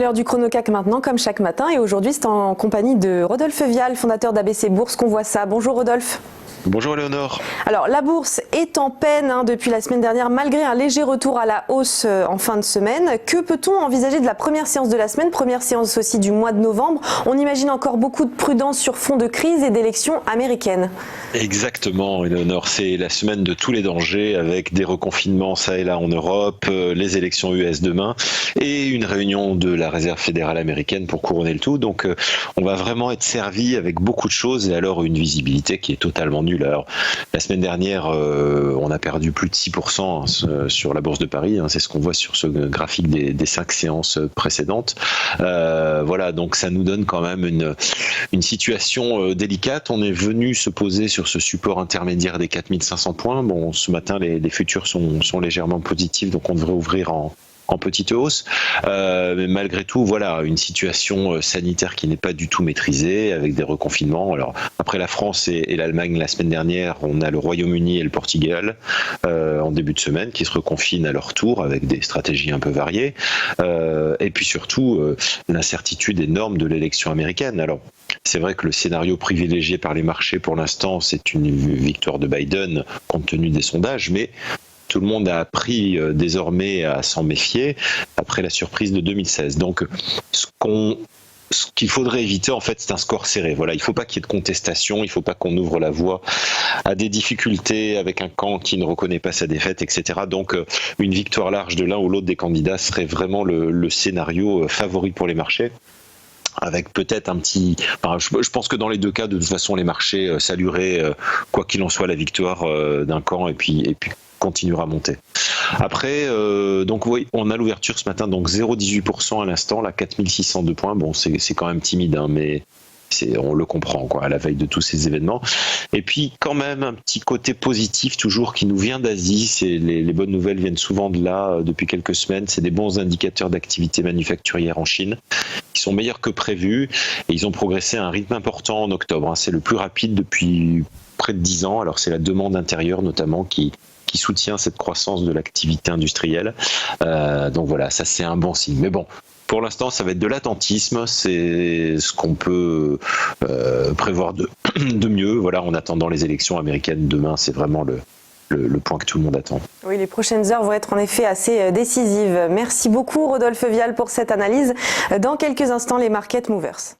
l'heure du chrono-CAC maintenant, comme chaque matin. Et aujourd'hui, c'est en compagnie de Rodolphe Vial, fondateur d'ABC Bourse, qu'on voit ça. Bonjour Rodolphe. Bonjour Léonore. Alors la bourse est en peine depuis la semaine dernière, malgré un léger retour à la hausse en fin de semaine. Que peut-on envisager de la première séance de la semaine, première séance aussi du mois de novembre? On imagine encore beaucoup de prudence sur fond de crise et d'élections américaines. Exactement Léonore, c'est la semaine de tous les dangers avec des reconfinements ça et là en Europe, les élections US demain et une réunion de la Réserve fédérale américaine pour couronner le tout. Donc on va vraiment être servi avec beaucoup de choses et alors une visibilité qui est totalement nulle. Alors, la semaine dernière, on a perdu plus de 6% sur la Bourse de Paris. C'est ce qu'on voit sur ce graphique des 5 séances précédentes. Voilà, donc ça nous donne quand même une situation délicate. On est venu se poser sur ce support intermédiaire des 4500 points. Bon, ce matin, les futurs sont légèrement positifs, donc on devrait ouvrir en petite hausse, mais malgré tout, voilà, une situation sanitaire qui n'est pas du tout maîtrisée, avec des reconfinements. Alors après la France et l'Allemagne la semaine dernière, on a le Royaume-Uni et le Portugal en début de semaine qui se reconfinent à leur tour avec des stratégies un peu variées, et puis surtout l'incertitude énorme de l'élection américaine. Alors c'est vrai que le scénario privilégié par les marchés pour l'instant, c'est une victoire de Biden compte tenu des sondages, mais tout le monde a appris désormais à s'en méfier après la surprise de 2016. Donc, ce qu'il faudrait éviter, en fait, c'est un score serré. Voilà, il ne faut pas qu'il y ait de contestation, il ne faut pas qu'on ouvre la voie à des difficultés avec un camp qui ne reconnaît pas sa défaite, etc. Donc, une victoire large de l'un ou l'autre des candidats serait vraiment le scénario favori pour les marchés. Avec peut-être un petit... Enfin, je pense que dans les deux cas, de toute façon, les marchés salueraient, quoi qu'il en soit, la victoire d'un camp et puis continuera à monter. Après, donc oui, on a l'ouverture ce matin, donc 0,18% à l'instant, là 4602 points. Bon, c'est quand même timide, mais on le comprend à la veille de tous ces événements. Et puis quand même un petit côté positif toujours qui nous vient d'Asie. Les bonnes nouvelles viennent souvent de là depuis quelques semaines. C'est des bons indicateurs d'activité manufacturière en Chine qui sont meilleurs que prévu et ils ont progressé à un rythme important en octobre. C'est le plus rapide depuis près de 10 ans. Alors c'est la demande intérieure notamment qui soutient cette croissance de l'activité industrielle. Donc voilà, ça c'est un bon signe. Mais bon, pour l'instant, ça va être de l'attentisme, c'est ce qu'on peut prévoir de mieux. Voilà, en attendant les élections américaines demain, c'est vraiment le point que tout le monde attend. Oui, les prochaines heures vont être en effet assez décisives. Merci beaucoup Rodolphe Vial pour cette analyse. Dans quelques instants, les Market Movers.